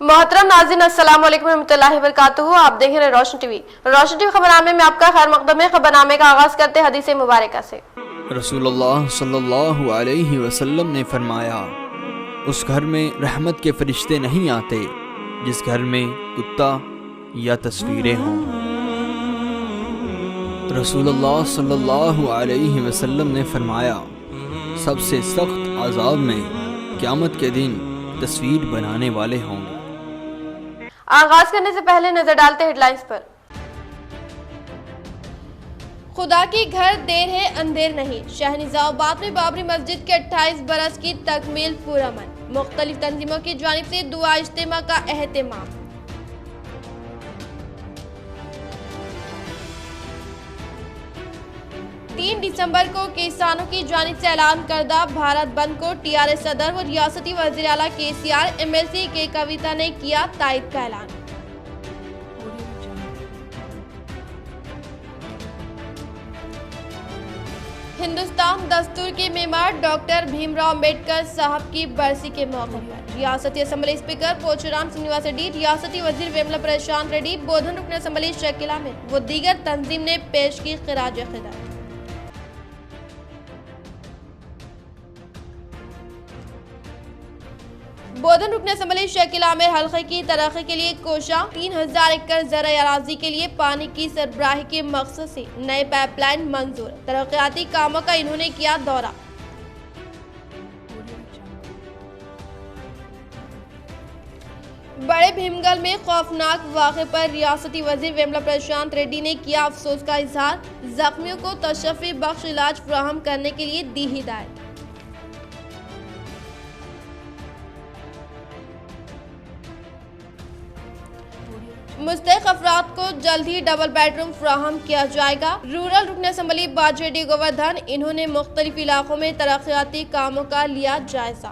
मोहतरम नाज़रीन, अस्सलाम वालेकुम रहमतुल्लाहि व बरकातुहू। आप देख रहे हैं रोशन टीवी। रोशन टीवी खबरनामे में आपका खैर मकदम है। खबरनामे का आगाज करते हदीस मुबारका से। रसूलुल्लाह सल्लल्लाहु अलैहि वसल्लम ने फरमाया, उस घर में रहमत के फरिश्ते नहीं आते जिस घर में कुत्ता या तस्वीरें हों। रसूलुल्लाह सल्लल्लाहु अलैहि वसल्लम ने फरमाया, सबसे सख्त अज़ाब में क़यामत के दिन तस्वीर बनाने वाले होंगे। आगाज करने से पहले नजर डालते हेडलाइंस पर। खुदा की घर देर है अंधेर नहीं। शहर निजामाबाद में बाबरी मस्जिद के 28 बरस की तकमील पुरअमन। मुख्तलिफ तंजीमों की जानिब से दुआ इज्तिमा का एहतमाम। तीन दिसंबर को किसानों की जानिब से ऐलान करदा भारत बंद को टीआरएस सदर व रियासती वज़ीर आला केसीआर एमएलसी के कविता ने किया तायद का ऐलान। हिंदुस्तान दस्तूर के मेमार डॉक्टर भीमराव अम्बेडकर साहब की बरसी के मौके पर रियासती असम्बली स्पीकर पोचुराम श्रीनिवास रेड्डी, रियासती वजीर वेमुला प्रशांत रेड्डी, बोधन रुकन असम्बली शकील अहमद व दीगर तंजीम ने पेश की खिराज खिदमत। बोधन रुकन असम्बली शकील आमिर हल्के की तरक्की के लिए कोशा 3000 एकड़ ज़राई अराजी के लिए पानी की सरबराही के मकसद से नए पाइपलाइन मंजूर। तरक्याती कामों का इन्होंने किया दौरा। बड़े भीमगल में खौफनाक वाक़े पर रियासती वजीर वेमुला प्रशांत रेड्डी ने किया अफसोस का इजहार। जख्मियों को तशफ़ी बख्श इलाज फराहम करने के लिए दी हिदायत। मुस्तहिक़ अफराद को जल्द ही डबल बेडरूम फराहम किया जाएगा। रूरल रुकन असम्बली बाजेडी गोवर्धन, इन्होंने मुख्तलिफ इलाकों में तरक्याती कामों का लिया जायजा।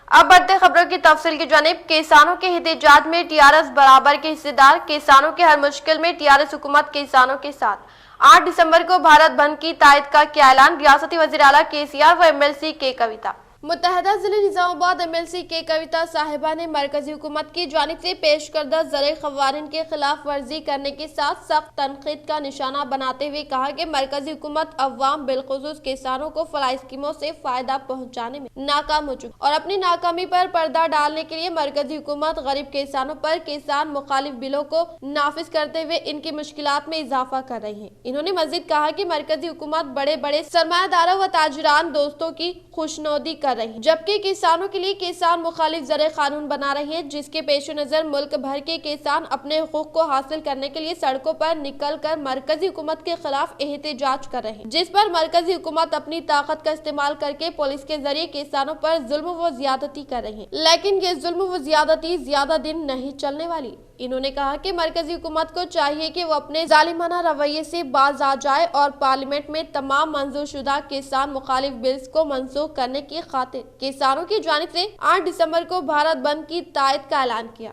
अब बढ़ते खबरों की तफसील की जानिब। किसानों के एहतजाज में टीआरएस बराबर के हिस्सेदार। किसानों के हर मुश्किल में टीआरएस हुकूमत किसानों के साथ। 8 दिसंबर को भारत बंद की तायद का किया ऐलान। रियासती वज़ीर आला केसीआर व एमएलसी के कविता। मुत्तहदा जिले निजामाबाद एमएलसी के कविता साहिबा ने मरकजी हुकूमत की जानिब से पेश करदा ज़राई क़वानीन के खिलाफ वर्जी करने के साथ सख्त तनकीद का निशाना बनाते हुए कहा कि मरकजी हुकूमत अवाम बिलखुसूस किसानों को फलाही स्कीमों से फायदा पहुँचाने में नाकाम हो चुकी और अपनी नाकामी पर पर्दा डालने के लिए मरकजी हुकूमत गरीब किसानों पर किसान मुखालिफ बिलों को नाफिज करते हुए इनकी मुश्किलात में इजाफा कर रही है। इन्होंने मजीद कहा कि मरकजी हुकूमत बड़े बड़े सरमायादारों व ताजरान दोस्तों की खुशनोदी कर रही है, जबकि किसानों के लिए किसान मुखालिफ ज़राई कानून बना रही है, जिसके पेश नज़र मुल्क भर के किसान अपने हुकूक को हासिल करने के लिए सड़कों पर निकल कर मरकजी हुकूमत के खिलाफ एहतजाज कर रहे हैं, जिस पर मरकजी हुकूमत अपनी ताकत का इस्तेमाल करके पुलिस के जरिए किसानों पर जुल्म व ज्यादती कर रही है। लेकिन ये जुल्म व ज्यादती ज्यादा दिन नहीं चलने वाली। इन्होंने कहा कि मरकजी हुकूमत को चाहिए कि वो अपने जालिमाना रवैये से बाज आ जाए और पार्लियामेंट में तमाम मंजूर शुदा किसान मुखालिफ बिल्स को मनसूख करने की खातिर किसानों की जानिब से 8 दिसंबर को भारत बंद की तायद का ऐलान किया।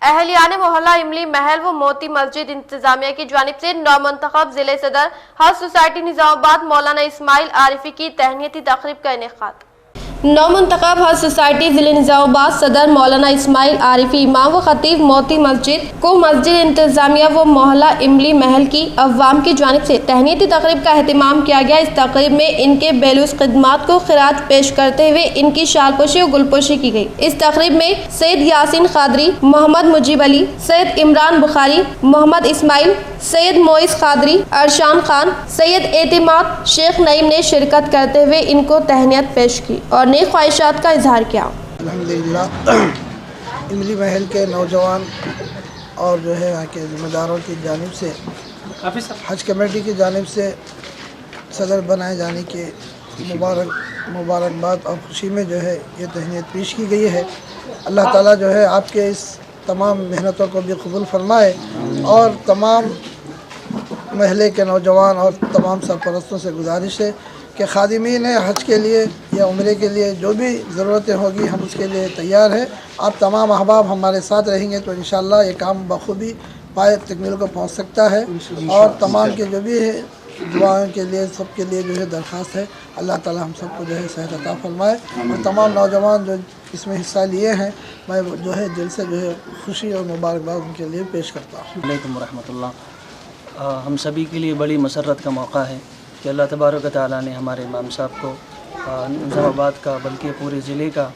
अहलियाने मोहल्ला इमली महल व मोती मस्जिद इंतजामिया की जानिब से नौमुंतखब जिले सदर हज सोसाइटी निजामाबाद मौलाना इस्माइल आरिफी की तहनीती तकरीब का इनेकाद। नौमुंतखब हज सोसाइटी जिले निजामाबाद सदर मौलाना इस्माइल आरिफी इमाम व खतीब मोती मस्जिद को मस्जिद इंतजामिया व मोहल्ला इमली महल की अवाम की जानिब से तहनीती तकरीब का एहतमाम किया गया। इस तकरीब में इनके बेलूस खिदमात को खिराज पेश करते हुए इनकी शालपोशी और गुलपोशी की गई। इस तकरीब में सैयद यासीन खादरी, मोहम्मद मुजीब अली, सैयद इमरान बुखारी, मोहम्मद इस्माइल, सैयद मोइस खादरी, अरशान खान, सैयद एतिमाद शेख नईम ने शिरकत करते हुए इनको तहनीत पेश की और नेक ख्वाहिशात का इजहार किया। अल्हम्दुलिल्लाह इमली महल के नौजवान और जो है यहाँ के ज़िम्मेदारों की जानिब से हज कमेटी की जानिब से सदर बनाए जाने के मुबारकबाद और खुशी में जो है ये तहनीत पेश की गई है। अल्लाह ताला जो है आपके इस तमाम मेहनतों को भी कबूल फरमाए और तमाम महल्ले के नौजवान और तमाम सरपरस्तों से गुजारिश है कि खादिमीन हज के लिए या उम्रे के लिए जो भी ज़रूरतें होगी हम उसके लिए तैयार हैं। आप तमाम अहबाब हमारे साथ रहेंगे तो इंशाअल्लाह ये काम बखूबी पाए तकमील को पहुँच सकता है और तमाम के जो भी है دعاؤں کے لیے سب کے لیے جو ہے درخواست ہے، اللہ تعالی ہم سب کو جو ہے صحت عطا فرمائے، اور تمام نوجوان جو اس میں حصہ لیے ہیں میں جو ہے دل سے جو ہے خوشی اور مبارکباد ان کے لیے پیش کرتا ہوں۔ علیکم ورحمۃ اللہ۔ ہم سبھی کے لیے بڑی مسرت کا موقع ہے کہ اللہ تبارک و تعالیٰ نے ہمارے امام صاحب کو نظام آباد کا بلکہ پورے ضلع کا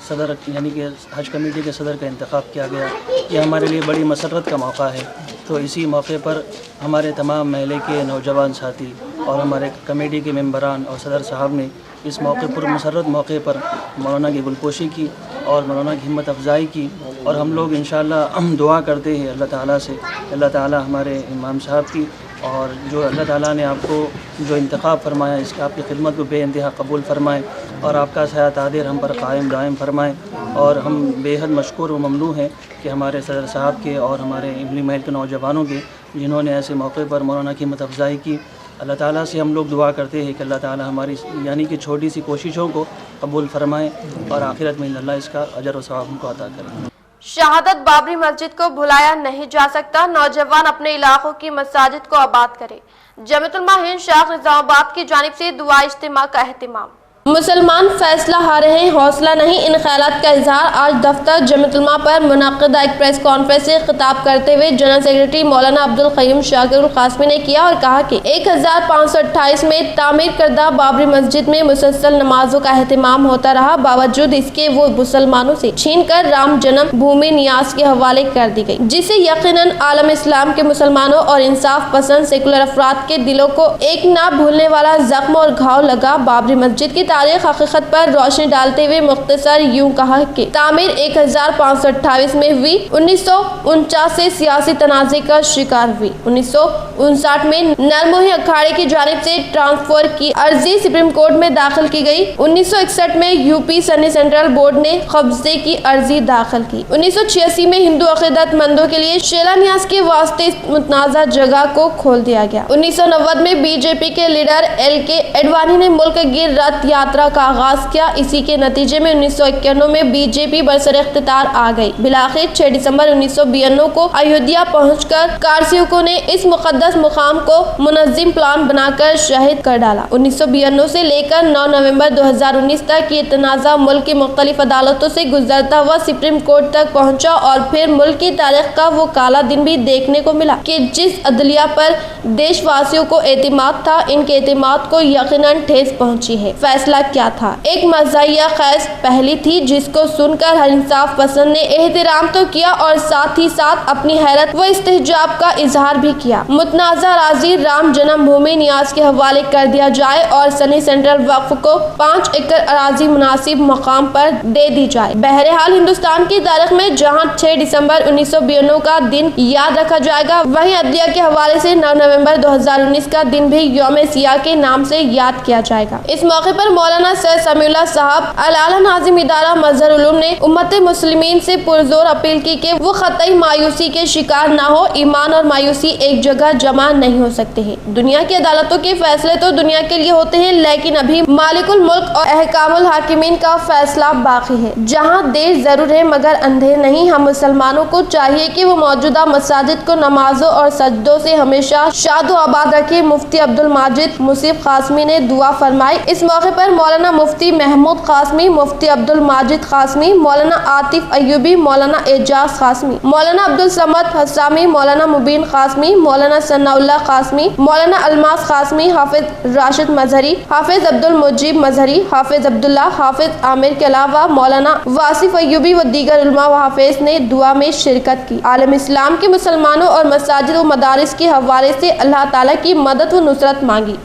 صدر یعنی کہ حج کمیٹی کے صدر کا انتخاب کیا گیا۔ یہ ہمارے لیے بڑی مسرت کا موقع ہے، تو اسی موقع پر ہمارے تمام محلے کے نوجوان ساتھی اور ہمارے کمیٹی کے ممبران اور صدر صاحب نے اس موقع پر مسرت موقع پر مولانا کی گلپوشی کی اور مولانا کی ہمت افزائی کی، اور ہم لوگ انشاءاللہ دعا کرتے ہیں اللہ تعالیٰ سے، اللہ تعالیٰ ہمارے امام صاحب کی اور جو اللہ تعالیٰ نے آپ کو جو انتخاب فرمایا اس کا آپ کی خدمت کو بے انتہا قبول فرمائے، اور آپ کا سایہ تادر ہم پر قائم دائم فرمائے، اور ہم بے حد مشکور و ممنون ہیں کہ ہمارے صدر صاحب کے اور ہمارے املی محل کے نوجوانوں کے جنہوں نے ایسے موقع پر مولانا کی ہمت افزائی کی۔ اللہ تعالیٰ سے ہم لوگ دعا کرتے ہیں کہ اللہ تعالیٰ ہماری یعنی کہ چھوٹی سی کوششوں کو قبول فرمائے اور آخرت میں اللہ اس کا اجر و ثواب ہم کو عطا کرے۔ شہادت بابری مسجد کو بھلایا نہیں جا سکتا، نوجوان اپنے علاقوں کی مساجد کو آباد کرے۔ جمیعت علماء ہند شاخ نظام آباد کی جانب سے دعا اجتماع کا اہتمام۔ مسلمان فیصلہ ہارے ہیں، حوصلہ نہیں، ان خیالات کا اظہار آج دفتر جمیعت علماء پر منعقدہ ایک پریس کانفرنس سے خطاب کرتے ہوئے جنرل سیکرٹری مولانا عبدالقیوم شاکر القاسمی نے کیا اور کہا کہ 1528 میں تعمیر کردہ بابری مسجد میں مسلسل نمازوں کا اہتمام ہوتا رہا، باوجود اس کے وہ مسلمانوں سے چھین کر رام جنم بھومی نیاز کے حوالے کر دی گئی، جس سے یقیناً عالم اسلام کے مسلمانوں اور انصاف پسند سیکولر افراد کے دلوں کو ایک نہ بھولنے والا زخم اور گھاؤ لگا۔ بابری مسجد کی تاریخ حقیقت پر روشنی ڈالتے ہوئے مختصر یوں کہا کہ تعمیر 1528 میں ہوئی، 1949 سے سیاسی تنازع کا شکار ہوئی، 1959 میں نرموہی اکھاڑے کی جانب سے ٹرانسفر کی عرضی سپریم کورٹ میں داخل کی گئی، 1961 میں یوپی سنی سینٹرل بورڈ نے قبضے کی عرضی داخل کی، 1986 میں ہندو عقیدت مندوں کے لیے شیلا نیاز کے واسطے متنازع جگہ کو کھول دیا گیا، 1990 میں بی جے پی کے لیڈر ایل کے اڈوانی نے ملک گیر رتھ یاترا کا آغاز کیا، اسی کے نتیجے میں 1991 میں بی جے پی برسر اختیار آ گئی، بالآخر 6 دسمبر 1992 کو ایودھیا پہنچ کر کارسیوکوں نے اس مقدس مقام کو منظم پلان بنا کر شہید کر ڈالا، 1992 سے لے کر 9 نومبر 2019 تک یہ تنازع ملک کی مختلف عدالتوں سے گزرتا ہوا سپریم کورٹ تک پہنچا، اور پھر ملک کی تاریخ کا وہ کالا دن بھی دیکھنے کو ملا کہ جس عدلیہ پر دیش واسیوں کو اعتماد تھا، ان کے اعتماد کو یقیناً ٹھیس پہنچی ہے۔ فیصلہ کیا تھا؟ ایک مزاحیہ خیز پہلی تھی جس کو سن کر ہر انصاف پسند نے احترام تو کیا اور ساتھ ہی ساتھ اپنی حیرت و استحجاب کا اظہار بھی کیا۔ متنازع اراضی رام جنم بھومی نیاز کے حوالے کر دیا جائے اور سنی سینٹرل وقف کو 5 ایکڑ اراضی مناسب مقام پر دے دی جائے۔ بہرحال ہندوستان کی تاریخ میں جہاں 6 دسمبر 1992 کا دن یاد رکھا جائے گا، وہیں عدلیہ کے حوالے سے 9 نومبر 2019 کا دن بھی یوم سیاہ کے نام سے یاد کیا جائے گا۔ اس موقع پر مولانا سید سمیع اللہ صاحب اعلیٰ ناظم ادارہ مظہر علوم نے امت مسلمین سے پرزور اپیل کی کہ وہ قطعی مایوسی کے شکار نہ ہو، ایمان اور مایوسی ایک جگہ جمع نہیں ہو سکتے ہیں۔ دنیا کی عدالتوں کے فیصلے تو دنیا کے لیے ہوتے ہیں، لیکن ابھی مالک الملک اور احکام الحاکمین کا فیصلہ باقی ہے۔ جہاں دیر ضرور ہے مگر اندھیر نہیں۔ ہم مسلمانوں کو چاہیے کہ وہ موجودہ مساجد کو نمازوں اور سجدوں سے ہمیشہ شاد و آباد رکھے۔ مفتی عبدالماجد مصیب قاسمی نے دعا فرمائی۔ اس موقع پر مولانا مفتی محمود قاسمی، مفتی عبدالماجد قاسمی، مولانا عاطف ایوبی، مولانا اعجاز قاسمی، مولانا عبدالصمد حسامی، مولانا مبین قاسمی، مولانا ثناء اللہ قاسمی، مولانا الماس قاسمی، حافظ راشد مظہری، حافظ عبدالمجیب مظہری، حافظ عبداللہ، حافظ عامر کے علاوہ مولانا واصف ایوبی و دیگر علماء و حافظ نے دعا میں شرکت کی۔ عالم اسلام کے مسلمانوں اور مساجد و مدارس کے حوالے سے اللہ تعالیٰ کی مدد و نصرت مانگی۔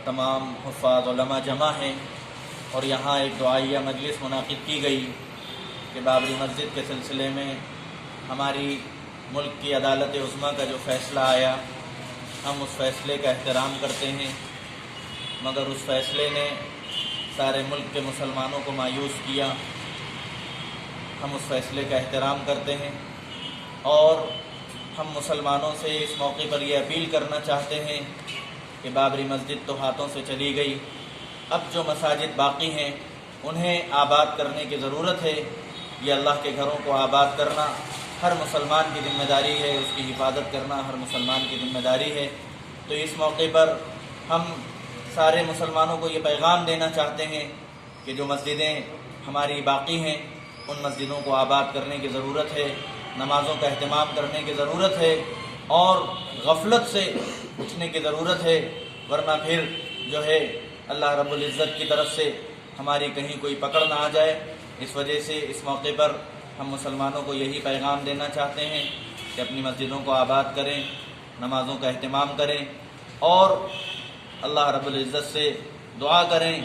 تمام حفاظ علماء جمع ہیں اور یہاں ایک دعائیہ مجلس منعقد کی گئی کہ بابری مسجد کے سلسلے میں ہماری ملک کی عدالت عظمیٰ کا جو فیصلہ آیا، ہم اس فیصلے کا احترام کرتے ہیں، مگر اس فیصلے نے سارے ملک کے مسلمانوں کو مایوس کیا۔ ہم اس فیصلے کا احترام کرتے ہیں اور ہم مسلمانوں سے اس موقع پر یہ اپیل کرنا چاہتے ہیں کہ بابری مسجد تو ہاتھوں سے چلی گئی، اب جو مساجد باقی ہیں انہیں آباد کرنے کی ضرورت ہے۔ یہ اللہ کے گھروں کو آباد کرنا ہر مسلمان کی ذمہ داری ہے، اس کی حفاظت کرنا ہر مسلمان کی ذمہ داری ہے۔ تو اس موقع پر ہم سارے مسلمانوں کو یہ پیغام دینا چاہتے ہیں کہ جو مسجدیں ہماری باقی ہیں ان مسجدوں کو آباد کرنے کی ضرورت ہے، نمازوں کا اہتمام کرنے کی ضرورت ہے اور غفلت سے اٹھنے کی ضرورت ہے، ورنہ پھر جو ہے اللہ رب العزت کی طرف سے ہماری کہیں کوئی پکڑ نہ آ جائے۔ اس وجہ سے اس موقع پر ہم مسلمانوں کو یہی پیغام دینا چاہتے ہیں کہ اپنی مسجدوں کو آباد کریں، نمازوں کا اہتمام کریں اور اللہ رب العزت سے دعا کریں۔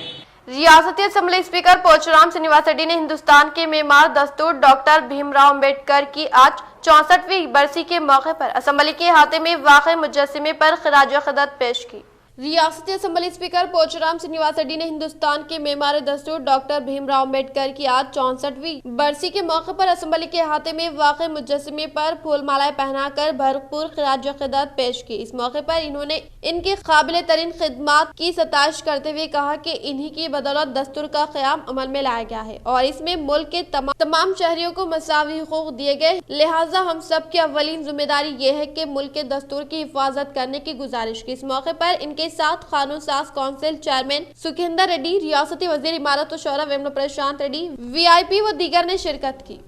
ریاستی اسمبلی اسپیکر پوچرام سرینواس ریڈی نے ہندوستان کے معمار دستور ڈاکٹر بھیم راؤ امبیڈکر کی آج 64ویں برسی کے موقع پر اسمبلی کے احاطے میں واقع مجسمے پر خراج عقیدت پیش کی۔ ریاستی اسمبلی اسپیکر پوچرام سرینواس ریڈی نے ہندوستان کے معمار دستور ڈاکٹر بھیم راؤ امبیڈکر کی آج 64ویں برسی کے موقع پر اسمبلی کے احاطے میں واقع مجسمے پر پھول مالائیں پہنا کر بھرپور خراج عقیدت پیش کی۔ اس موقع پر انہوں نے ان کی قابل ترین خدمات کی ستائش کرتے ہوئے کہا کہ انہی کی بدولت دستور کا قیام عمل میں لایا گیا ہے اور اس میں ملک کے تمام شہریوں کو مساوی حقوق دیے گئے، لہٰذا ہم سب کی اولین ذمہ داری یہ ہے کہ ملک کے دستور کی حفاظت کرنے کی گزارش کی۔ اس موقع پر ان کے ساتھ قانون ساز کونسل چیئرمین سکھیندر ریڈی، ریاستی وزیر امارت و شورا ویمنا پرشانت ریڈی، VIP و دیگر نے شرکت کی۔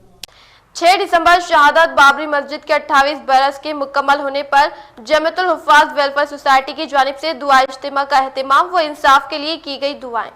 6 دسمبر شہادت بابری مسجد کے 28 برس کے مکمل ہونے پر جمیعت الحفاظ ویلفیئر سوسائٹی کی جانب سے دعا اجتماع کا اہتمام و انصاف کے لیے کی گئی دعائیں۔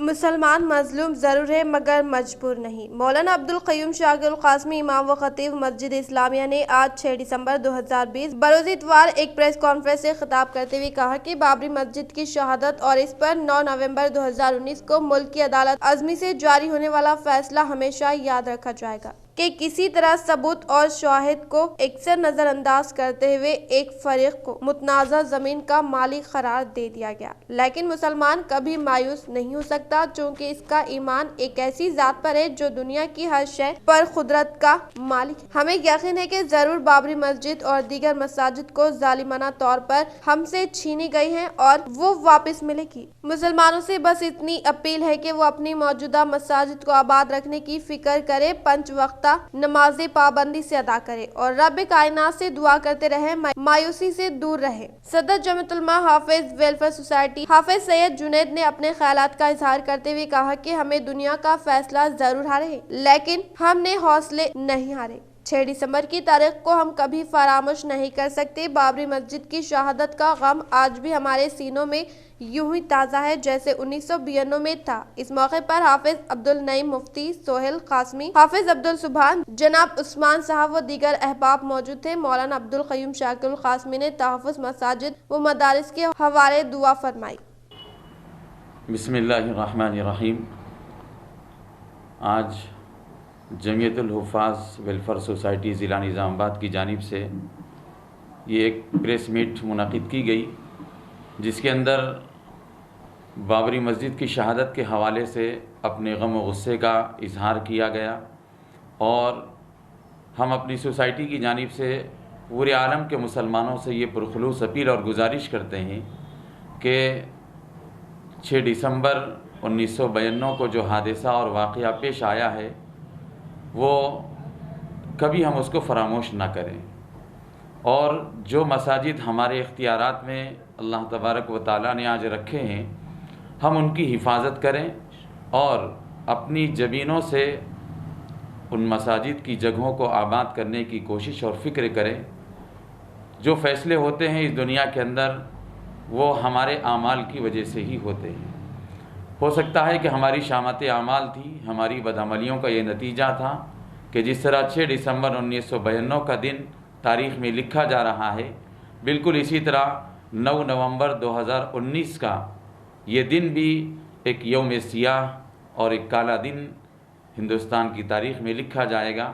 مسلمان مظلوم ضرور ہے مگر مجبور نہیں۔ مولانا عبدالقیوم شاکر القاسمی امام و خطیب مسجد اسلامیہ نے آج 6 دسمبر 2020 بروز اتوار ایک پریس کانفرنس سے خطاب کرتے ہوئے کہا کہ بابری مسجد کی شہادت اور اس پر 9 نومبر 2019 کو ملک کی عدالت عظمی سے جاری ہونے والا فیصلہ ہمیشہ یاد رکھا جائے گا کہ کسی طرح ثبوت اور شواہد کو اکثر نظر انداز کرتے ہوئے ایک فریق کو متنازع زمین کا مالک قرار دے دیا گیا، لیکن مسلمان کبھی مایوس نہیں ہو سکتا چونکہ اس کا ایمان ایک ایسی ذات پر ہے جو دنیا کی ہر شے پر قدرت کا مالک ہے۔ ہمیں یقین ہے کہ ضرور بابری مسجد اور دیگر مساجد کو ظالمانہ طور پر ہم سے چھینی گئی ہیں اور وہ واپس ملے گی۔ مسلمانوں سے بس اتنی اپیل ہے کہ وہ اپنی موجودہ مساجد کو آباد رکھنے کی فکر کرے، 5 وقتہ نمازیں پابندی سے ادا کرے اور رب کائنات سے دعا کرتے رہے، مایوسی سے دور رہے۔ صدر جمیعت علماء حافظ ویلفیئر سوسائٹی حافظ سید جنید نے اپنے خیالات کا اظہار کرتے ہوئے کہا کہ ہمیں دنیا کا فیصلہ ضرور ہارے لیکن ہم نے حوصلے نہیں ہارے۔ 6 دسمبر کی تاریخ کو ہم کبھی فراموش نہیں کر سکتے۔ بابری مسجد کی شہادت کا غم آج بھی ہمارے سینوں میں یوں ہی تازہ ہے جیسے 1992 میں تھا۔ اس موقع پر حافظ عبدالنعیم مفتی سہیل قاسمی، حافظ عبدالسبحان، جناب عثمان صاحب و دیگر احباب موجود تھے۔ مولانا عبدالقیوم شاکر القاسمی نے تحفظ مساجد و مدارس کے حوالے دعا فرمائی۔ بسم اللہ الرحمن الرحیم۔ آج جمیعت الحفاظ ویلفیئر سوسائٹی ضلع نظام آباد کی جانب سے یہ ایک پریس میٹ منعقد کی گئی جس کے اندر بابری مسجد کی شہادت کے حوالے سے اپنے غم و غصے کا اظہار کیا گیا اور ہم اپنی سوسائٹی کی جانب سے پورے عالم کے مسلمانوں سے یہ پرخلوص اپیل اور گزارش کرتے ہیں کہ 6 دسمبر 1992 کو جو حادثہ اور واقعہ پیش آیا ہے وہ کبھی ہم اس کو فراموش نہ کریں اور جو مساجد ہمارے اختیارات میں اللہ تبارک و تعالیٰ نے آج رکھے ہیں ہم ان کی حفاظت کریں اور اپنی زمینوں سے ان مساجد کی جگہوں کو آباد کرنے کی کوشش اور فکر کریں۔ جو فیصلے ہوتے ہیں اس دنیا کے اندر وہ ہمارے اعمال کی وجہ سے ہی ہوتے ہیں۔ ہو سکتا ہے کہ ہماری شامت اعمال تھی، ہماری بدعملیوں کا یہ نتیجہ تھا کہ جس طرح 6 دسمبر 1992 کا دن تاریخ میں لکھا جا رہا ہے، بالکل اسی طرح 9 نومبر 2019 کا یہ دن بھی ایک یوم سیاہ اور ایک کالا دن ہندوستان کی تاریخ میں لکھا جائے گا۔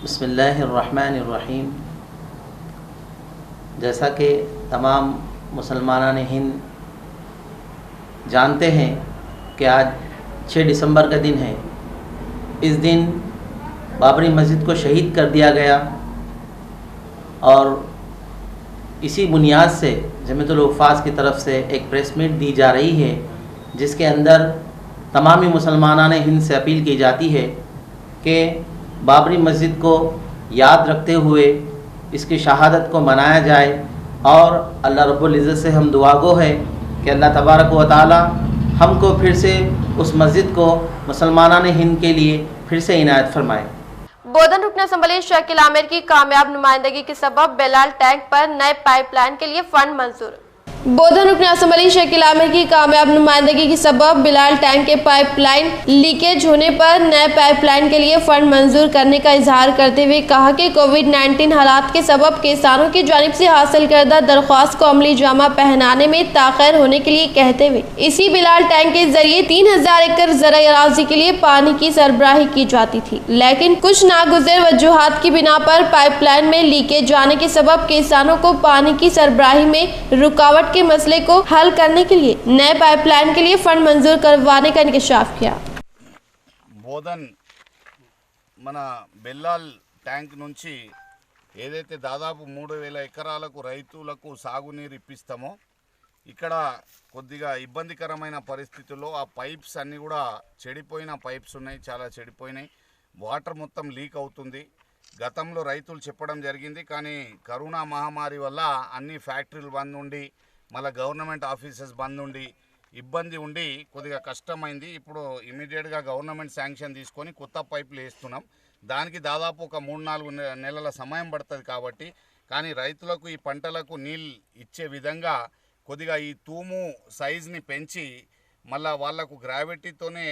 بسم اللہ الرحمن الرحیم۔ جیسا کہ تمام مسلمانان ہند جانتے ہیں کہ آج 6 دسمبر کا دن ہے۔ اس دن بابری مسجد کو شہید کر دیا گیا اور اسی بنیاد سے جمیعت الحفاظ کی طرف سے ایک پریس میٹ دی جا رہی ہے جس کے اندر تمامی مسلمانان ہند سے اپیل کی جاتی ہے کہ بابری مسجد کو याद रखते हुए इसकी शहादत को मनाया जाए और अल्लाह रब्बुल इज़्ज़त से हम दुआ गो है कि अल्लाह तबारक व तआला हमको फिर से उस मस्जिद को मुसलमानान हिंद के लिए फिर से इनायत फरमाए। बोधन रुकन असम्बली शकील आमिर की कामयाब नुमाइंदगी के सबब बेलाल टैंक पर नए पाइपलाइन के लिए फंड मंजूर। बोधन रुकन असम्बली शकील आमिर की कामयाब नुमाइंदगी के सबब बिलाल टैंक के पाइपलाइन लीकेज होने पर नए पाइपलाइन के लिए फंड मंजूर करने का इजहार करते हुए कहा कि कोविड-19 हालात के सबब किसानों की जानिब से हासिल करदा दरख्वास्त को अमली जामा पहनाने में ताख़ीर होने के लिए कहते हुए इसी बिलाल टैंक के जरिए 3000 एकड़ ज़राई अराज़ी के लिए पानी की सरबराही की जाती थी, लेकिन कुछ नागुज़र वजूहात की बिना पर पाइपलाइन में लीकेज जाने के सबब किसानों को पानी की सरबराही में रुकावट के मसले को हल करने के लिए नए पाइपलाइन के लिए फंड मंजूर करवाने का इंकशाफ किया। బోధన్ మన బెల్లాల్ ట్యాంక్ నుంచి ఏదైతే దాదాపు 3000 ఎకరాలకు రైతులకు సాగునీరు ఇప్పిస్తామో ఇక్కడ కొద్దిగా ఇబ్బందికరమైన పరిస్థితుల్లో ఆ పైప్స్ అన్నీ కూడా చెడిపోయిన పైప్స్ ఉన్నాయి, చాలా చెడిపోయినాయి, వాటర్ మొత్తం లీక్ అవుతుంది। గతంలో రైతులు చెప్పడం జరిగింది, కానీ కరోనా మహమ్మారి వల్ల అన్ని ఫ్యాక్టరీలు బంద్ ఉండి మళ్ళీ గవర్నమెంట్ ఆఫీసెస్ బంద్ ఉండి ఇబ్బంది ఉండి కొద్దిగా కష్టమైంది। ఇప్పుడు ఇమీడియట్గా గవర్నమెంట్ శాంక్షన్ తీసుకొని కొత్త పైపులు వేస్తున్నాం। దానికి దాదాపు ఒక 3-4 నెలల సమయం పడుతుంది కాబట్టి, కానీ రైతులకు ఈ పంటలకు నీళ్ళు ఇచ్చే విధంగా కొద్దిగా ఈ తూము సైజ్ని పెంచి మళ్ళీ వాళ్లకు గ్రావిటీతోనే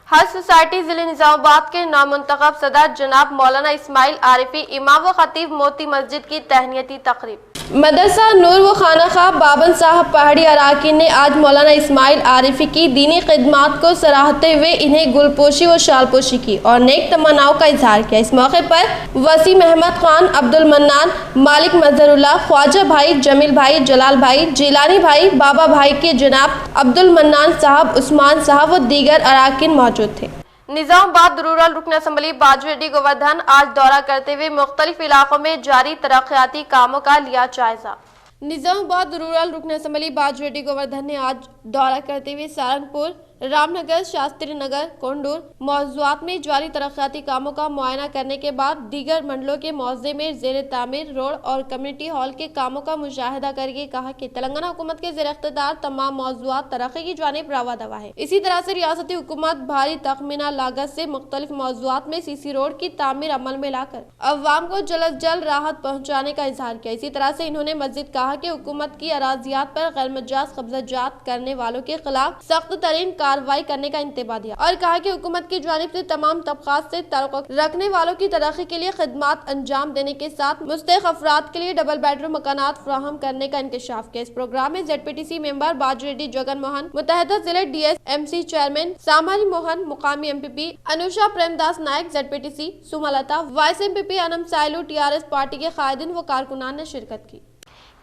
हज सोसाइटी जिले निजामाबाद के नामुंतखब सदर जनाब मौलाना इस्माइल आरिफी इमाम व खतीब मोती मस्जिद की तहनीती तकरीब। मदरसा नूर व खाना खा बाबन साहब पहाड़ी अराकीन ने आज मौलाना इस्माइल आरिफी की दीनी खिदमात को सराहते हुए इन्हें गुलपोशी व शालपोशी की और नेक तमन्नाओं का इजहार किया। इस मौके पर वसीम अहमद खान, अब्दुल मन्नान, मालिक मजहरुल्लाह, ख्वाजा भाई, जमील भाई, जलाल भाई, जिलानी भाई, बाबा भाई के जनाब अब्दुल मन्नान साहब, उस्मान साहब व दीगर अराकीन मौजूद थे। निजामाबाद रूरल रुकन असम्बली बाजूरेड्डी गोवर्धन आज दौरा करते हुए मुख्तलिफ इलाकों में जारी तरक्याती कामों का लिया जायजा। निजामाबाद रूरल रुकन असम्बली बाजूरेड्डी गोवर्धन ने आज दौरा करते हुए सारंगपुर, रामनगर, शास्त्री नगर, कोंडूर मौजूआत में जारी तरक्याती कामों का मुआयना करने के बाद दीगर मंडलों के मौजे में ज़ेर तामीर रोड और कम्युनिटी हॉल के कामों का मुशाहिदा करके कहा कि तेलंगाना हुकूमत के ज़ेर इख्तियार तमाम मौजूआत तरक्की की जानिब रवा दवा है। इसी तरह से रियासती हुकूमत भारी तखमीना लागत से मुख्तलिफ मौजूआत में सीसी रोड की तामीर अमल में लाकर अवाम को जल्द अज जल्द राहत पहुँचाने का इजहार किया। इसी तरह से इन्होंने मस्जिद कहा कि हुकूमत की अराजियात पर गैर मजाज कब्जाजात करने वालों के खिलाफ सख्त तरीन कार्रवाई करने का इंतबा दिया और कहा कि हुकूमत की जानिब से तमाम तबकात से ताल्लुक रखने वालों की तरक्की के लिए खिदमात अंजाम देने के साथ मुस्तहिक अफराद के लिए डबल बेडरूम मकानात फराहम करने का इंकशाफ किया। इस प्रोग्राम में ZPTC मेंबर बाजूरेड्डी जगन मोहन, मुत्तहिदा जिले DSMC चेयरमैन सामारी मोहन, मुकामी MPP Anusha Premdas Nayak, ZPTC Sumalatha, vice MPP Anam Sailu, TRS party के कायदीन व कारकुनान ने शिरकत की।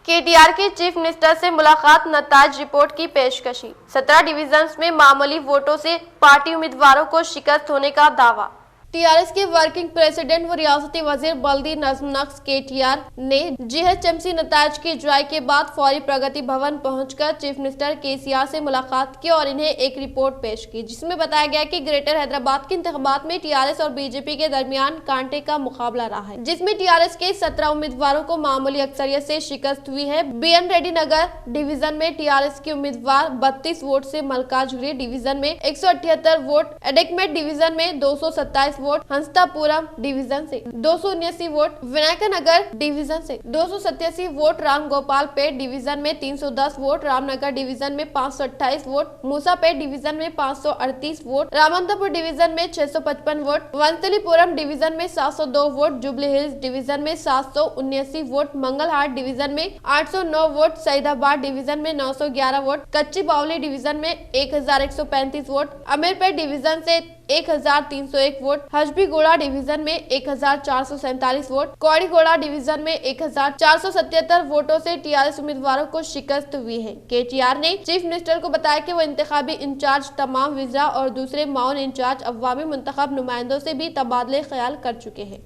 KTR के चीफ मिनिस्टर से मुलाकात, नताज रिपोर्ट की पेशकशी। 17 डिवीजन्स में मामूली वोटों से पार्टी उम्मीदवारों को शिकस्त होने का दावा। TRS के वर्किंग प्रेसिडेंट व रियासती वजीर बल्दी नज़्म नक्श KTR ने GHMC नताज की इजराई के बाद फौरी प्रगति भवन पहुंचकर चीफ मिनिस्टर KCR से मुलाकात की और इन्हें एक रिपोर्ट पेश की, जिसमें बताया गया कि ग्रेटर हैदराबाद के इंतखाबात में TRS और BJP के दरमियान कांटे का मुकाबला रहा है, जिसमें TRS के 17 उम्मीदवारों को मामूली अक्सरियत से शिकस्त हुई है। BN रेड्डी नगर डिवीजन में TRS के उम्मीदवार 32 वोट से मलकाजगिरी डिवीजन में 178 वोट, एडेकमेट डिवीजन में 227 वोट, हंसतापुरम डिवीजन से 279 वोट, विनायक नगर डिवीजन से 287 वोट, राम गोपाल पेट डिवीजन में 310 वोट, रामनगर डिवीजन में 528 वोट, मूसापेट डिवीजन में 538 वोट, रामंतपुर डिवीजन में 655 वोट, वंतलीपुरम डिवीजन में 702 वोट, जुबली हिल्स डिवीजन में 779 वोट, मंगलहाट डिवीजन में 809 वोट, सईदाबाद डिवीजन में 911 वोट, कच्ची बावली डिवीजन में 1135 वोट, अमीरपेट डिवीजन से 1301 वोट, हजबीगोड़ा डिवीजन में 1447 वोट, कौड़ीगोड़ा डिवीजन में 1477 वोटों से TRS उम्मीदवारों को शिकस्त हुई है। KTR ने चीफ मिनिस्टर को बताया कि वो इंतखाबी इंचार्ज तमाम विज़रा और दूसरे माउन इंचार्ज अवामी मुंतखब नुमाइंदों से भी तबादले ख्याल कर चुके हैं।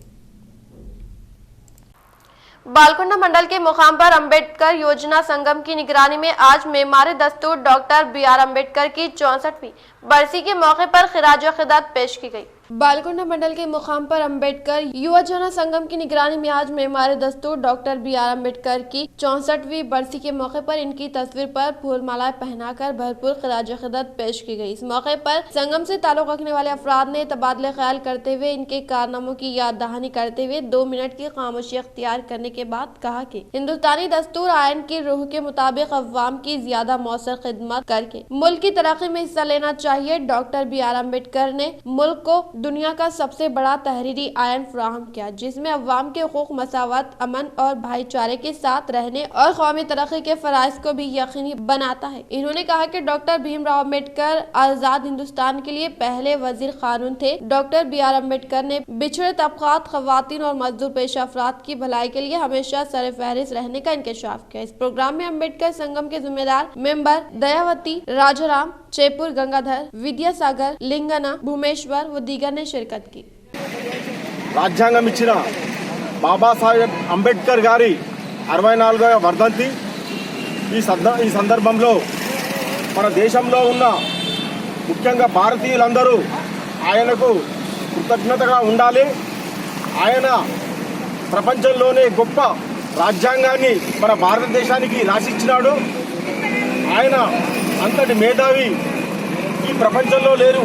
बालकुंडा मंडल के मुकाम पर अम्बेडकर योजना संगम की निगरानी में आज मेमार दस्तूर डॉक्टर BR अम्बेडकर की 64वीं बरसी के मौके पर खिराज अक़ीदत पेश की गई। बालकुंडा मंडल के मुकाम पर अम्बेडकर युवा जन संगम की निगरानी में आज मेमार दस्तूर डॉक्टर BR अम्बेडकर की 64वीं बरसी के मौके पर इनकी तस्वीर पर फूलमालाएं पहनाकर भरपूर खिराज खिदमत पेश की गई। इस मौके पर संगम से ताल्लुक रखने वाले अफराद ने तबादले ख्याल करते हुए इनके कारनामों की याद दहानी करते हुए 2 मिनट की खामोशी अख्तियार करने के बाद कहा कि हिंदुस्तानी दस्तूर आयन की रूह के मुताबिक अवाम की ज्यादा मौसर खिदमत करके मुल्क की तरक्की में हिस्सा लेना चाहिए। डॉक्टर BR अम्बेडकर ने मुल्क को दुनिया का सबसे बड़ा तहरीरी आयन फराहम किया जिसमें अवाम के हुकूक, मसावत, अमन और भाईचारे के साथ रहने और कौमी तरक्की के फराइज को भी यकीनी बनाता है। इन्होंने कहा कि डॉक्टर भीमराव अम्बेडकर आजाद हिंदुस्तान के लिए पहले वजीर कानून थे। डॉक्टर BR अम्बेडकर ने बिछड़े तबकात, खवातीन और मजदूर पेशा अफराद की भलाई के लिए हमेशा सरफहरिस्त रहने का इंकशाफ किया। इस प्रोग्राम में अम्बेडकर संगम के जिम्मेदार मेंबर दयावती, राजाराम, चेपुर, गंगाधर, विद्यासागर, लिंगना, भूमेश्वर व दीगर ने शिरकत की। రాజ్యాంగం ఇచ్చిన బాబాసాహెబ్ అంబేద్కర్ గారి 64వ వర్ధంతి ఈ సందర్భంలో మన దేశంలో ఉన్న ముఖ్యంగా భారతీయులందరూ ఆయనకు కృతజ్ఞతగా ఉండాలి। ఆయన ప్రపంచంలోనే గొప్ప రాజ్యాంగాన్ని మన భారతదేశానికి రాసిచ్చినాడు। ఆయన అంతటి మేధావి ఈ ప్రపంచంలో లేరు।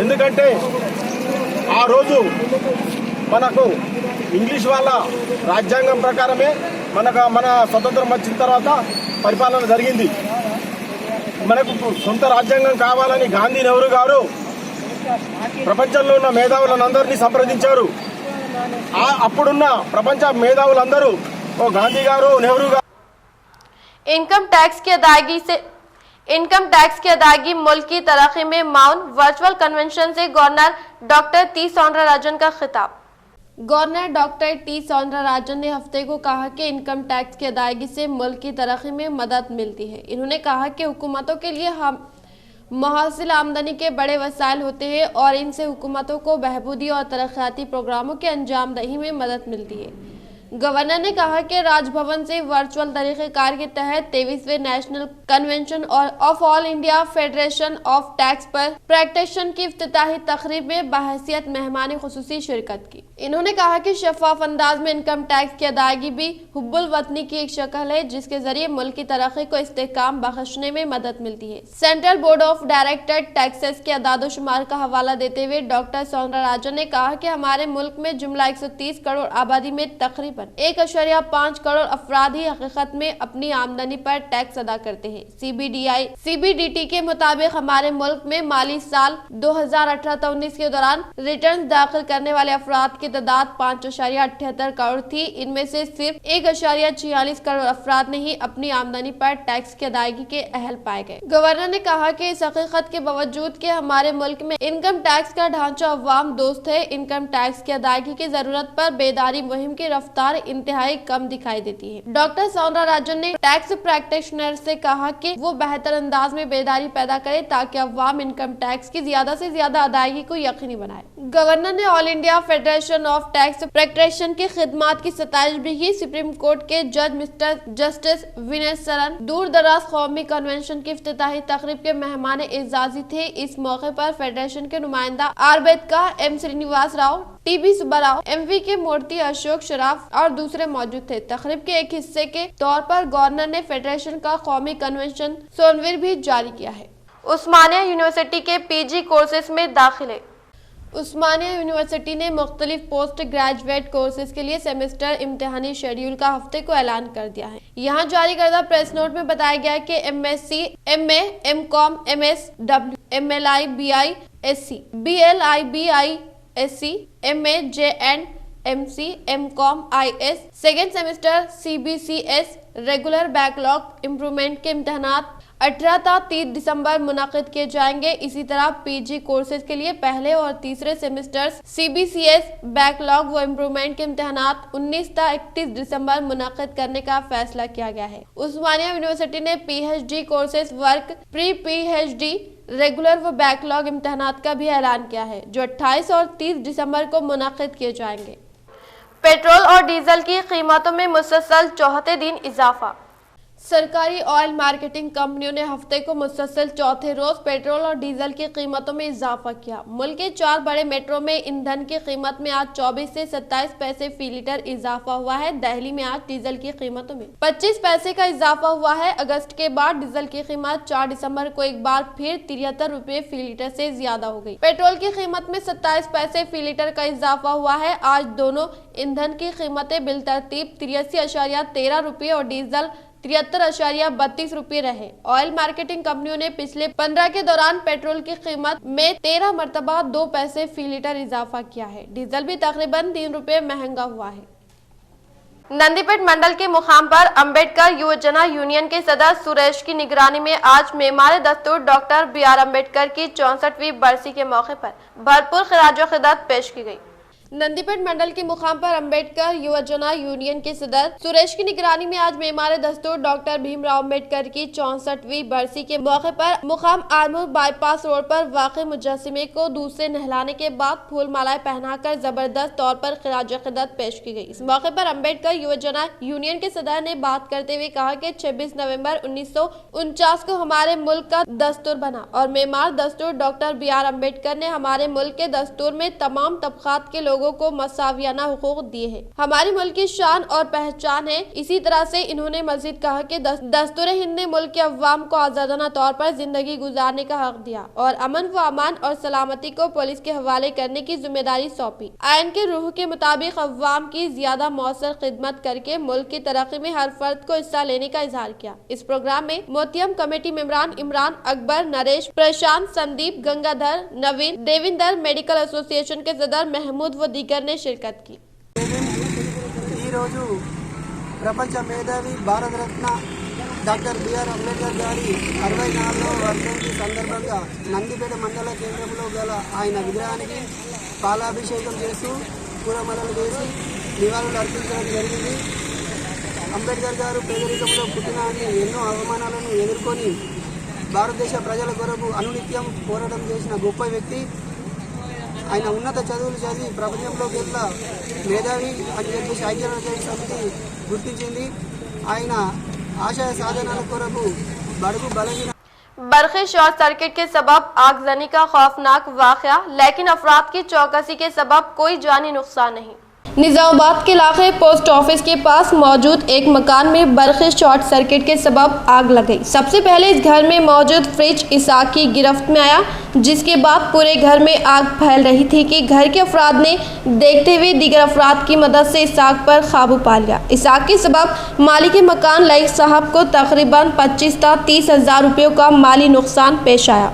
ఎందుకంటే ఆ రోజు మనకు ఇంగ్లీష్ వాళ్ళ రాజ్యాంగం ప్రకారమే మన స్వతంత్రం వచ్చిన తర్వాత పరిపాలన జరిగింది। మనకు సొంత రాజ్యాంగం కావాలని గాంధీ, నెహ్రూ గారు ప్రపంచంలో ఉన్న మేధావులందరినీ సంప్రదించారు। అప్పుడున్న ప్రపంచ మేధావులందరూ ఓ గాంధీ గారు, నెహ్రూ గారు इनकम टैक्स की अदायगी मुल्क की तरक्की में माउन वर्चुअल कन्वेंशन से गवर्नर डॉक्टर T. सौंदरराजन का खिताब। Governor doctor T. सौंदरराजन ने हफ्ते को कहा कि इनकम टैक्स की अदायगी से मुल्क की तरक्की में मदद मिलती है। इन्होंने कहा कि हुकूमतों के लिए मुहासिल आमदनी के बड़े वसाइल होते हैं और इनसे हुकूमतों को बहबूदी और तरक्याती प्रोग्रामों के अंजाम दही में मदद मिलती है। गवर्नर ने कहा कि राजभवन से वर्चुअल तरीक़ेकार के तहत 23वें national convention of all India federation of tax पर प्रैक्टिशन की इफ्तिताही तकरीब में बहैसियत मेहमान खुसूसी शिरकत की। इन्होंने कहा कि शफाफ अंदाज में इनकम टैक्स की अदायगी भी हुब्बुल वतनी की एक शक्ल है जिसके जरिए मुल्क की तरक्की को इस्तेहकाम बख्शने में मदद मिलती है। Central board of director taxes के अदाद-ओ-शुमार का हवाला देते हुए डॉक्टर सौंदरराजन ने कहा कि हमारे मुल्क में जुमला 130 करोड़ आबादी में तकरीबन 1.5 करोड़ अफराद ही हकीकत में अपनी आमदनी पर टैक्स अदा करते हैं। CBDT के मुताबिक हमारे मुल्क में माली साल 2018-19 के दौरान रिटर्न दाखिल करने वाले अफराद की तादाद 5.78 करोड़ थी। इनमें से सिर्फ 1.46 करोड़ अफराद ने ही अपनी आमदनी पर टैक्स की अदायगी के अहल पाए गए। गवर्नर ने कहा कि इस हकीकत के बावजूद कि हमारे मुल्क में इनकम टैक्स का ढांचा अवाम दोस्त है, इनकम टैक्स की अदायगी की जरूरत पर बेदारी मुहिम की रफ्तार इंतहाई कम दिखाई देती है। डॉक्टर सौंदरराजन ने टैक्स प्रैक्टिशनर से कहा कि वो बेहतर अंदाज में बेदारी पैदा करे ताकि अवाम इनकम टैक्स की ज्यादा से ज्यादा अदायगी को यकीनी बनाए। गवर्नर ने all India federation of tax practitioner की खिदमात की सताइश भी की। सुप्रीम कोर्ट के जज मिस्टर जस्टिस विनय सरन दूर दराज कौमी कन्वेंशन की इफ्तिताही तकरीब के मेहमान एजाजी थे। इस मौके पर फेडरेशन के नुमाइंदा आरबेदका, M. Srinivas Rao, TB Subbarao, MV के मूर्ति, अशोक शराफ और दूसरे मौजूद थे। तकरीब के एक हिस्से के तौर पर गवर्नर ने फेडरेशन का कौमी कन्वेंशन सोनवीर भी जारी किया है। उस्मानिया यूनिवर्सिटी के PG कोर्सेज में दाखिले। उस्मानिया यूनिवर्सिटी ने मुख्तलिफ पोस्ट ग्रेजुएट कोर्सेज के लिए सेमेस्टर इम्तिहानी शेड्यूल का हफ्ते को ऐलान कर दिया है। यहाँ जारी करदा प्रेस नोट में बताया गया कि MSc, MA, MCom, MSW, MLI, BI, SC, BLI, BI, SC, MA, JN, MC, MCom, IS, second semester CBCS regular backlog improvement के इम्तिहानात 18 ta 30 दिसंबर मुनाकिद किए जाएंगे। इसी तरह PG कोर्सेज के लिए पहले और तीसरे सेमेस्टर्स CBCS बैकलॉग व इम्प्रूवमेंट के इम्तिहानात 19 ta 31 दिसंबर मुनाकिद करने का फैसला किया गया है। उस्मानिया यूनिवर्सिटी ने PhD courses work, pre PhD regular व बैकलॉग इम्तिहानात का भी ऐलान किया है जो 28 और 30 दिसंबर को मुनाकिद किए जाएंगे। पेट्रोल और डीजल की कीमतों में मुसलसल चौथे दिन इजाफा। सरकारी ऑयल मार्केटिंग कंपनियों ने हफ्ते को मुसलसल चौथे रोज पेट्रोल और डीजल की कीमतों में इजाफा किया। मुल्क के 4 बड़े मेट्रो में ईंधन की कीमत में आज 24 से 27 पैसे फी लीटर इजाफा हुआ है। दिल्ली में आज डीजल की कीमतों में 25 पैसे का इजाफा हुआ है। अगस्त के बाद डीजल की कीमत 4 दिसंबर को एक बार फिर 73 रुपए फी लीटर से ज्यादा हो गई। पेट्रोल की कीमत में 27 पैसे फी लीटर का इजाफा हुआ है। आज दोनों ईंधन की कीमतें बिलतरतीब 83.13 रुपये और डीजल 73.32 रुपये रहे। ऑयल मार्केटिंग कंपनियों ने पिछले 15 के दौरान पेट्रोल की कीमत में 13 मरतबा 2 पैसे फी लीटर इजाफा किया है। डीजल भी तकरीबन 3 रुपये महंगा हुआ है। नंदीपेट मंडल के मुकाम पर अंबेडकर युवजना यूनियन के सदर सुरेश की निगरानी में आज मेमार दस्तूर डॉक्टर बी.आर. अम्बेडकर की 64वीं बरसी के मौके पर भरपूर खिराज-ओ-क़िदत पेश की गई। नंदीपेट मंडल के मुकाम पर अंबेडकर युवजना यूनियन के सदर सुरेश की निगरानी में आज मेमार दस्तूर डॉक्टर भीमराव अंबेडकर की 64वीं बरसी के मौके पर मुकाम आरमूर बाईपास रोड पर वाक़े मुजस्सिमे को दूध से नहलाने के बाद फूल मालाएं पहनाकर जबरदस्त तौर पर खिराज-ओ-क़िदत पेश की गई। इस मौके पर अंबेडकर युवजना यूनियन के सदर ने बात करते हुए कहा कि 26 नवंबर 1949 को हमारे मुल्क का दस्तूर बना और मेमार दस्तूर डॉक्टर बी.आर. अम्बेडकर ने हमारे मुल्क के दस्तूर में तमाम तबकात के लोगों को मसावियाना हुकूक दिए हैं। हमारी मुल्क की शान और पहचान है। इसी तरह से इन्होंने मजीद कहा कि दस्तूर हिंद ने मुल्क के अवाम को आजादाना तौर पर जिंदगी गुजारने का हक दिया और अमन व अमान और सलामती को पुलिस के हवाले करने की जिम्मेदारी सौंपी। आइन के रूह के मुताबिक अवाम की ज्यादा मौसर खिदमत करके मुल्क की तरक्की में हर फर्द को हिस्सा लेने का इजहार किया। इस प्रोग्राम में मोतियम कमेटी मेंबरान इमरान, अकबर, नरेश, प्रशांत, संदीप, गंगाधर, नवीन, देविंदर, मेडिकल एसोसिएशन के सदर महमूद व दीगर ने शिरकत की। ప్రపంచ మేధావి భారత రత్న డాక్టర్ బిఆర్ అంబేద్కర్ గారి 64వ వర్ధంతి సందర్భంగా నందిపేట మండల కేంద్రంలో గల ఆయన విగ్రహానికి పాలాభిషేకం చేస్తూ పూలమాలలు వేసి నివాళులు అర్పించడం జరిగింది. అంబేద్కర్ గారు పేదరికంలో పుట్టిన ఎన్నో అవమానాలను ఎదుర్కొని భారతదేశ ప్రజల కొరకు అనునిత్యం పోరాటం చేసిన గొప్ప వ్యక్తి. ఆయన ఉన్నత చదువులు చదివి ప్రపంచంలోకి వెళ్ళా మేధావి అని చెప్పేసి ఐక్యరాజ్య సమితి గుర్తించింది. ఆయన ఆశయ సాధనల కొరకు బడుగు బలహీన बरखे शॉर्ट सर्किट के सबब आगजनी का खौफनाक वाक़या, लेकिन अफराद की चौकसी के सबब कोई जानी नुकसान नहीं। निजामाबाद के इलाके पोस्ट ऑफिस के पास मौजूद एक मकान में बरखे शॉर्ट सर्किट के सबब आग लग गई। सबसे पहले इस घर में मौजूद फ्रिज इसाक की गिरफ्त में आया, जिसके बाद पूरे घर में आग फैल रही थी कि घर के अफराद ने देखते हुए दीगर अफराद की मदद से इस आग पर काबू पा लिया। इस आग के सबब मालिक मकान लाइक साहब को तकरीबन 25 से 30 हज़ार रुपयों का माली नुकसान पेश आया।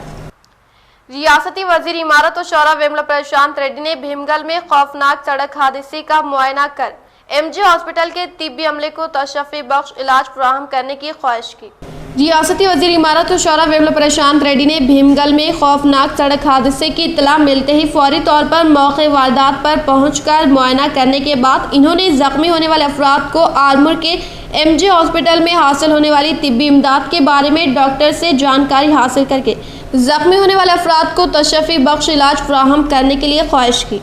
रियासती वजीर इमारत और शौरा वेमला प्रशांत रेड्डी ने भीमगल में खौफनाक सड़क हादसे का मुआयना कर एमजे हॉस्पिटल के तिब्बी अमले को तशफ़ी बख्श इलाज फराहम करने की ख्वाहिश की। रियासती वजीर इमारत और शौरा वेमला प्रशांत रेड्डी ने भीमगल में खौफनाक सड़क हादसे की इत्तला मिलते ही फौरी तौर पर मौके वारदात पर पहुंचकर मुआयना करने के बाद इन्होंने जख्मी होने वाले अफराद को आरमूर के एमजे हॉस्पिटल में हासिल होने वाली तिब्बी इमदाद के बारे में डॉक्टर से जानकारी हासिल करके जख्मी होने वाले अफराद को तशफ़ी बख्श इलाज फराहम करने के लिए ख्वाहिश की।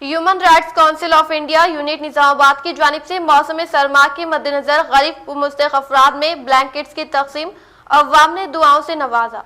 Human rights council of India unit Nizamabad की जानिब से मौसम सरमा के मद्देनजर गरीब मुस्तहिक़ अफराद में ब्लैंकेट्स की तकसीम अवाम ने दुआओं से नवाजा।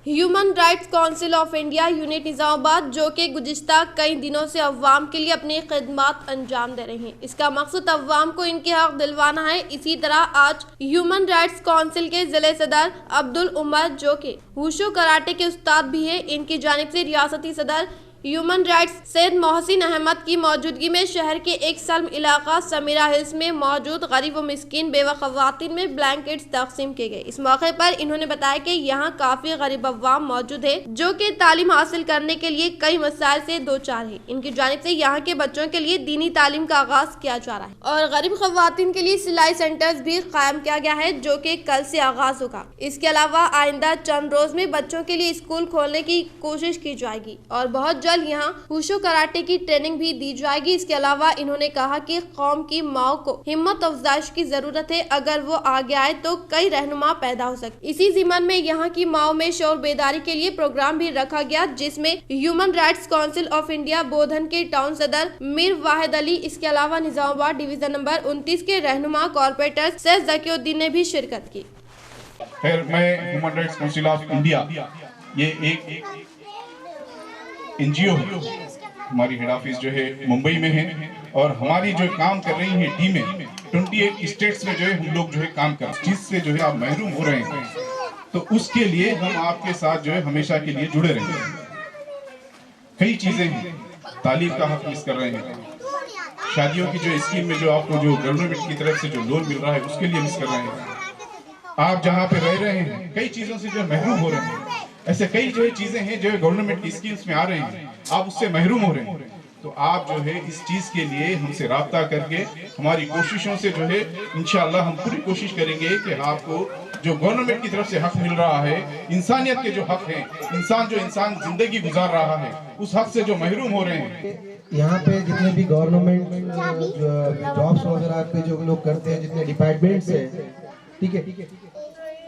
Human rights council of India unit Nizamabad, जो कि गुज़िश्ता कई दिनों से अवाम के लिए अपनी खिदमत अंजाम दे रही हैं, इसका मकसद अवाम को इनके हक दिलवाना है। इसी तरह आज ह्यूमन राइट्स काउंसिल के ज़िले सदर अब्दुल उमर, जो कि वुशु कराटे के उस्ताद भी हैं, इनकी जानिब से रियासती सदर ह्यूमन राइट्स सैयद मोहसिन अहमद की मौजूदगी में शहर के एक सल्म इलाका समीरा हिल्स में मौजूद गरीब व मिस्कीन बेवा ख़वातीन में ब्लैंकेट्स तकसीम किए गए। इस मौके पर इन्होंने बताया कि यहाँ काफ़ी गरीब अवाम मौजूद है, जो कि तालीम हासिल करने के लिए कई मसाइल से दो चार है। इनकी जानिब से यहाँ के बच्चों के लिए दीनी तालीम का आगाज किया जा रहा है और गरीब ख़वातीन के लिए सिलाई सेंटर्स भी कायम किया गया है, जो कि कल से आगाज होगा। इसके अलावा आइंदा चंद रोज में बच्चों के लिए स्कूल खोलने की कोशिश की जाएगी और बहुत जल्द केवल यहाँ वुशु कराटे की ट्रेनिंग भी दी जाएगी। इसके अलावा इन्होंने कहा कि कौम की माओ को हिम्मत अफजाइश की जरूरत है, अगर वो आगे आए तो कई रहनुमा पैदा हो सकते। इसी ज़िमन में यहाँ की माओ में शोर बेदारी के लिए प्रोग्राम भी रखा गया, जिसमें human rights council of India Bodhan के टाउन सदर मीर वाहिद अली, इसके अलावा निजामाबाद डिवीजन नंबर 29 के रहनुमा कॉर्पोरेटर सैयद ज़कीउद्दीन ने भी शिरकत की। फिर मैं human rights council of India, ये एक एनजीओ है, हमारी हेड ऑफिस जो है मुंबई में है और हमारी जो काम कर रही है टीमें 28 स्टेट्स में जो है हम लोग जो है काम कर, जिससे जो है आप महरूम हो रहे हैं, तो उसके लिए हम आपके साथ जो है हमेशा के लिए जुड़े रहेंगे। कई चीजें हैं, तालीम का हक मिस कर रहे हैं, शादियों की जो स्कीम में जो आपको जो गवर्नमेंट की तरफ से जो लोन मिल रहा है उसके लिए मिस कर रहे हैं, आप जहाँ पे रह रहे हैं कई चीजों से जो महरूम हो रहे हैं। ऐसे कई जो है चीजें हैं जो गवर्नमेंट की स्कीम्स में आ रहे हैं, आप उससे महरूम हो रहे हैं, तो आप जो है इस चीज के लिए हमसे राब्ता करके हमारी कोशिशों से जो है इंशाअल्लाह हम पूरी कोशिश करेंगे कि आपको जो गवर्नमेंट की तरफ से हक मिल रहा है, इंसानियत के जो हक हैं, इंसान जिंदगी गुजार रहा है, उस हक से जो महरूम हो रहे हैं। यहाँ पे जितने भी गवर्नमेंट जॉब्स वगैरह पे जो लोग करते हैं, जितने डिपार्टमेंट्स हैं, ठीक है,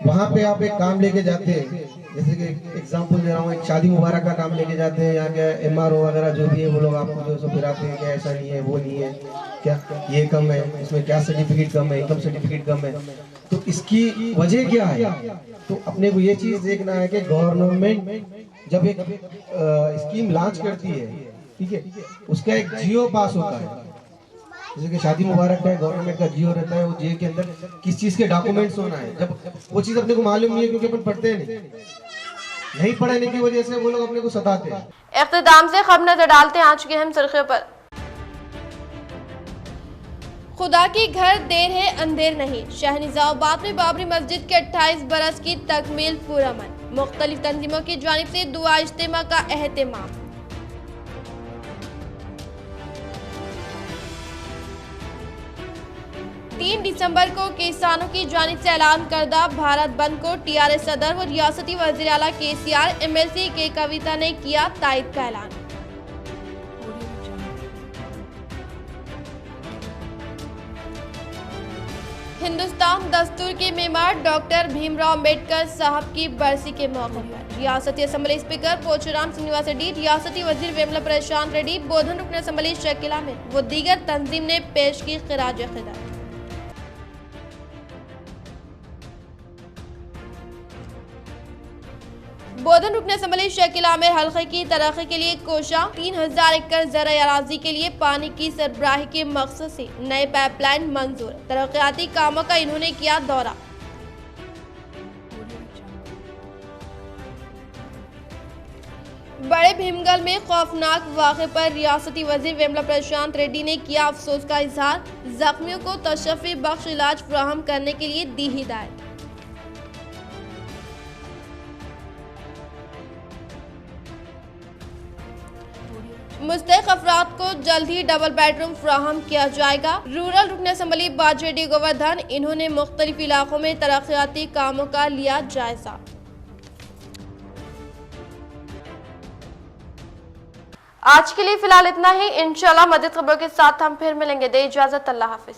वहाँ पे आप एक काम लेके जाते हैं, जैसे कि एग्जांपल दे रहा हूँ, एक शादी मुबारक का काम लेके जाते हैं, यहाँ के MRO वगैरह जो भी है वो लोग आपको जो सब फिराते हैं कि ऐसा नहीं है, वो नहीं है, क्या ये कम है, इसमें क्या सर्टिफिकेट कम है, इनकम सर्टिफिकेट कम है, तो इसकी वजह क्या है? तो अपने को ये चीज़ देखना है कि गवर्नमेंट जब एक स्कीम लॉन्च करती है, ठीक है, उसका एक जियो पास होता है, जैसे कि शादी मुबारक का गवर्नमेंट का जियो रहता है, वो जियो के अंदर किस चीज़ के डॉक्यूमेंट्स होना है, जब वो चीज़ अपने को मालूम नहीं है क्योंकि अपन पढ़ते नहीं पढ़ने की वजह से वो लोग अपने को सताते हैं। इख्तिताम से खबर नजर डालते हैं आज के अहम सुर्खियों पर। खुदा की घर देर है अंधेर नहीं, शहर निजामाबाद में बाबरी मस्जिद के 28 बरस की तकमील पुरअमन, मुख्तलिफ तंजीमों की जानिब से दुआ इज्तिमा का एहतमाम। 3 दिसंबर को किसानों की जानिब से ऐलान करदा भारत बंद को TRS सदर व रियासती वज़ीर आला KCR MLC के कविता ने किया तायद का ऐलान। हिंदुस्तान दस्तूर के मेमार डॉक्टर भीमराव अम्बेडकर साहब की बरसी के मौके पर रियासती असम्बली स्पीकर पोचुराम श्रीनिवास रेड्डी, रियासती वजीर वेमला प्रशांत रेड्डी, बोधन रुकन असम्बली शकील अहमद व दीगर तंजीम ने पेश की खिराज खिदमत। बोधन रुकन असम्बली शकील अहमद हल्के की तरक्की के लिए कोशा 3000 एकड़ ज़राई अराजी के लिए पानी की सरबराही के मकसद से नए पाइपलाइन मंजूर, तरक्याती कामों का इन्होंने किया दौरा। बड़े भीमगल में खौफनाक वाक़े पर रियासती वजीर वेमला प्रशांत रेड्डी ने किया अफसोस का इजहार, जख्मियों को तशफ़ी बख्श इलाज फराहम करने के लिए दी हिदायत। मुस्तहिक़ अफराद को जल्द ही डबल बेडरूम फराहम किया जाएगा, रूरल रुकन असम्बली बाजेडी गोवर्धन, इन्होंने मुख्तलिफ इलाकों में तरक्याती कामों का लिया जायजा। आज के लिए फिलहाल इतना ही, इंशाल्लाह मज़ीद खबरों के साथ हम फिर मिलेंगे। दे इजाज़त, अल्लाह हाफिज।